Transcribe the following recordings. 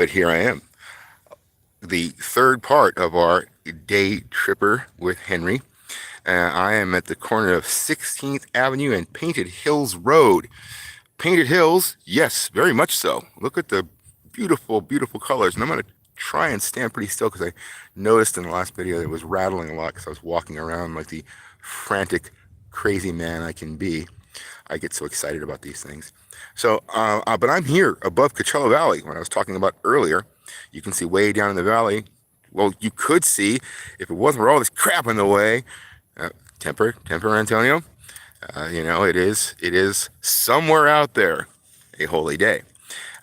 but here I am. The third part of our day tripper with Henry. I am at the corner of 16th Avenue and Painted Hills Road. Painted Hills, yes, very much so. Look at the beautiful, beautiful colors. And I'm going to try and stand pretty still because I noticed in the last video that it was rattling a lot because I was walking around like the frantic, crazy man I can be. I get so excited about these things. So, but I'm here above Coachella Valley. When I was talking about earlier, you can see way down in the valley. Well, you could see if it wasn't for all this crap in the way. Temper, Antonio. It is somewhere out there a holy day.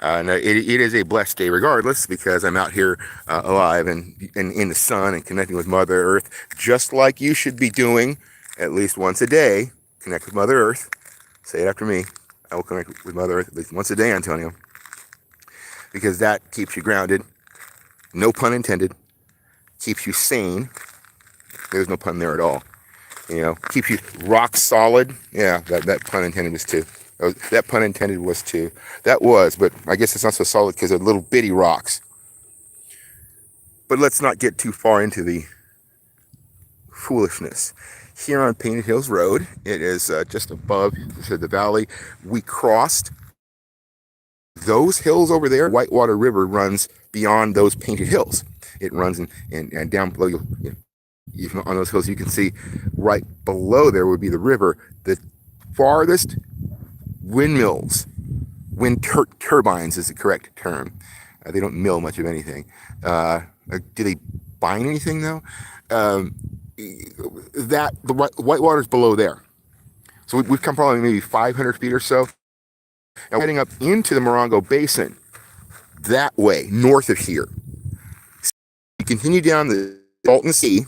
No, it is a blessed day regardless because I'm out here alive and in the sun and connecting with Mother Earth, just like you should be doing at least once a day. Connect with Mother Earth. Say it after me. I will connect with Mother Earth at least once a day, Antonio, because that keeps you grounded. No pun intended. Keeps you sane. There's no pun there at all. Keeps you rock solid. Yeah, that pun intended was too. That pun intended was too. That was, but I guess it's not so solid because they're little bitty rocks. But let's not get too far into the foolishness. Here on Painted Hills Road, it is just above the valley. We crossed those hills over there. Whitewater River runs beyond those Painted Hills. It runs and down below even on those hills, you can see right below there would be the river. The farthest windmills, turbines is the correct term. They don't mill much of anything. Do they bind anything though? The Whitewater's below there. So we've come probably maybe 500 feet or so. And we're heading up into the Morongo Basin that way, north of here. You continue down the Salton Sea,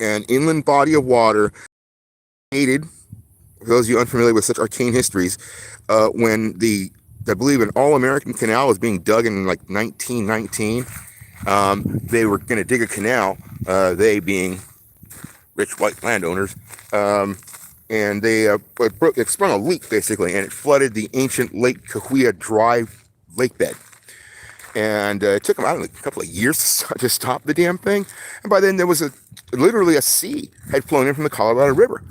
an inland body of water created, for those of you unfamiliar with such arcane histories, when I believe an all-American canal was being dug in like 1919. They were going to dig a canal, they being rich white landowners, and it sprung a leak basically, and it flooded the ancient Lake Cahuilla dry lake bed. And it took them, I don't know, a couple of years to stop the damn thing. And by then there was literally a sea had flown in from the Colorado River.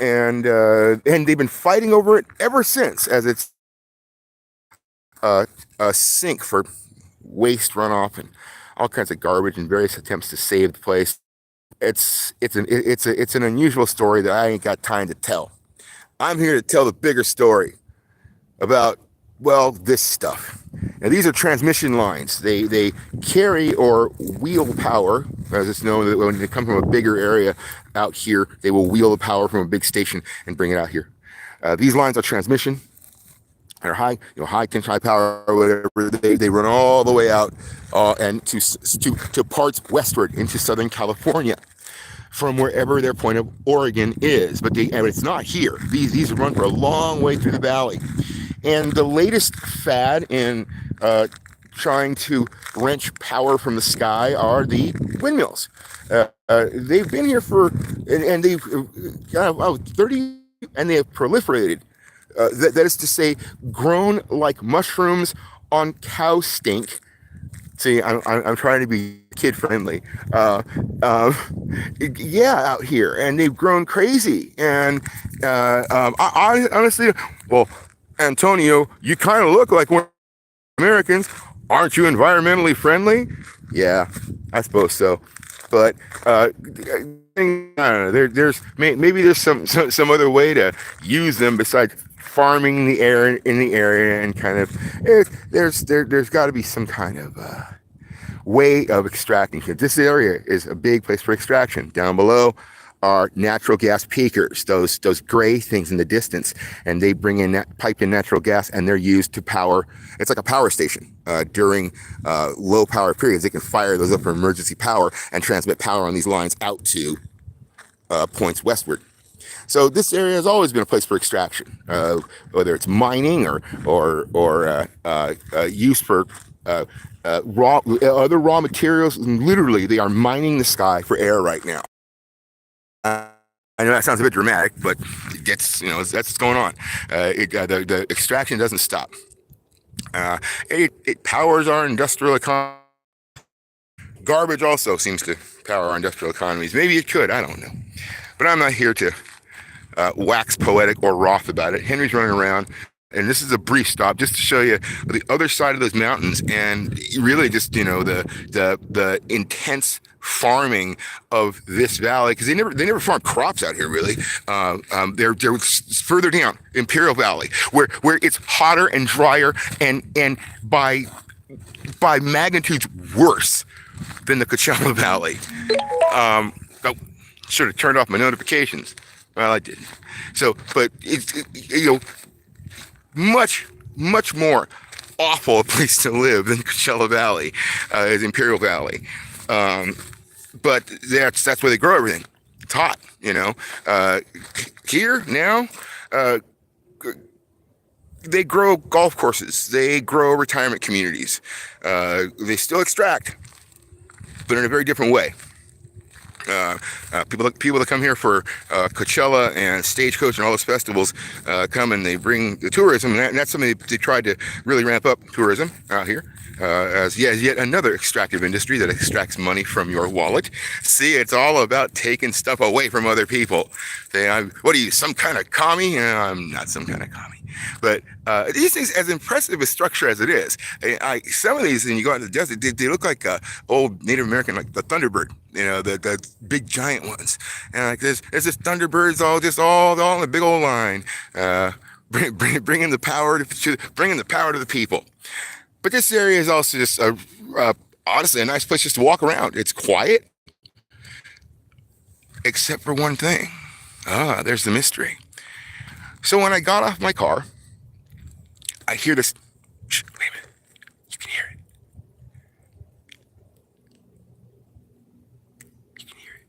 And they've been fighting over it ever since, as it's a sink for waste runoff and all kinds of garbage and various attempts to save the place. It's an unusual story that I ain't got time to tell. I'm here to tell the bigger story about, well, this stuff. Now, these are transmission lines. They carry or wheel power, as it's known that when they come from a bigger area out here, they will wheel the power from a big station and bring it out here. These lines are transmission. They're high tension, high power, whatever. They run all the way out and to parts westward into Southern California, from wherever their point of origin is. But it's not here. These run for a long way through the valley. And the latest fad in trying to wrench power from the sky are the windmills. They've been here and they've 30, and they have proliferated. That is to say, grown like mushrooms on cow stink. See, I'm trying to be kid friendly. Yeah, out here, and they've grown crazy. And I honestly, well, Antonio, you kind of look like one of Americans. Aren't you environmentally friendly? Yeah, I suppose so. But I don't know. There's some other way to use them besides farming in the area and kind of there's got to be some kind of way of extracting. This area is a big place for extraction. Down below are natural gas peakers, those gray things in the distance, and they bring in piped in natural gas, and they're used to power. It's like a power station during low power periods. They can fire those up for emergency power and transmit power on these lines out to points westward. So this area has always been a place for extraction, whether it's mining or use for other raw materials. Literally, they are mining the sky for air right now. I know that sounds a bit dramatic, but it gets, that's what's going on. The extraction doesn't stop. Uh, it powers our industrial economy. Garbage also seems to power our industrial economies. Maybe it could. I don't know. But I'm not here to wax poetic or wroth about it. Henry's running around, and this is a brief stop just to show you the other side of those mountains, and really just the intense farming of this valley, because they never farm crops out here really. They're further down Imperial Valley where it's hotter and drier and by magnitudes worse than the Coachella Valley. Oh, should have turned off my notifications. Well, I didn't. So, but it's much more awful a place to live than Coachella Valley, is Imperial Valley. But that's where they grow everything. It's hot, Here now, they grow golf courses. They grow retirement communities. They still extract, but in a very different way. People that come here for Coachella and Stagecoach and all those festivals come and they bring the tourism, and that's something they tried to really ramp up tourism out here. As yet another extractive industry that extracts money from your wallet. See, it's all about taking stuff away from other people. What are you, some kind of commie? I'm not some kind of commie. But these things, as impressive a structure as it is, some of these, when you go out in the desert, they look like old Native American, like the Thunderbird, the big giant ones. And like there's this Thunderbirds all in a big old line, bringing the power to the people. But this area is also just honestly a nice place just to walk around. It's quiet, except for one thing. There's the mystery. So when I got off my car, I hear this. Shh, wait a minute. You can hear it. You can hear it.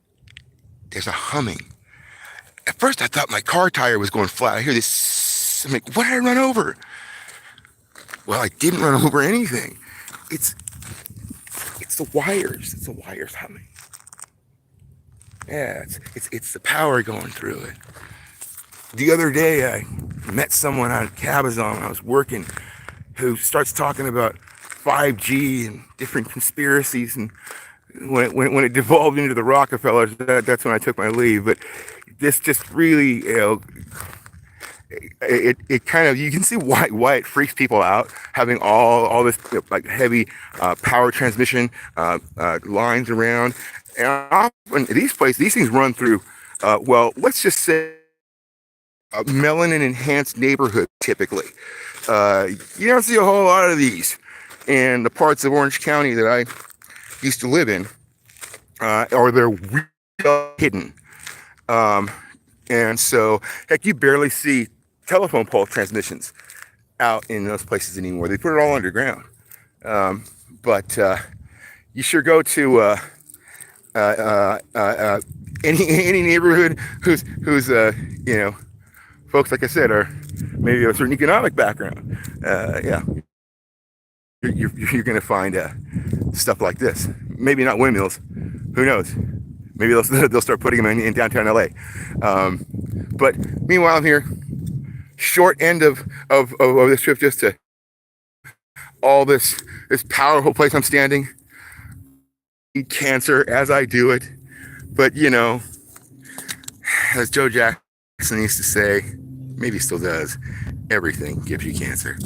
There's a humming. At first, I thought my car tire was going flat. I hear this. I'm like, what did I run over? Well, I didn't run over anything. It's the wires. It's the wires humming. Yeah, it's the power going through it. The other day, I met someone out at Cabazon when I was working who starts talking about 5G and different conspiracies. And when it devolved into the Rockefellers, that's when I took my leave. But this just really, it kind of, you can see why it freaks people out, having all this like heavy power transmission lines around. And often these things run through, let's just say, a melanin enhanced neighborhood. Typically, you don't see a whole lot of these in the parts of Orange County that I used to live in, or they're really hidden. And so, heck, you barely see telephone pole transmissions out in those places anymore. They put it all underground. But you sure go to any neighborhood who's folks, like I said, are maybe a certain economic background. You're going to find stuff like this. Maybe not windmills. Who knows? Maybe they'll start putting them in downtown LA. But meanwhile, I'm here. Short end of this trip, just to all this powerful place I'm standing. Eat cancer as I do it. But as Joe Jackson used to say, maybe he still does, everything gives you cancer.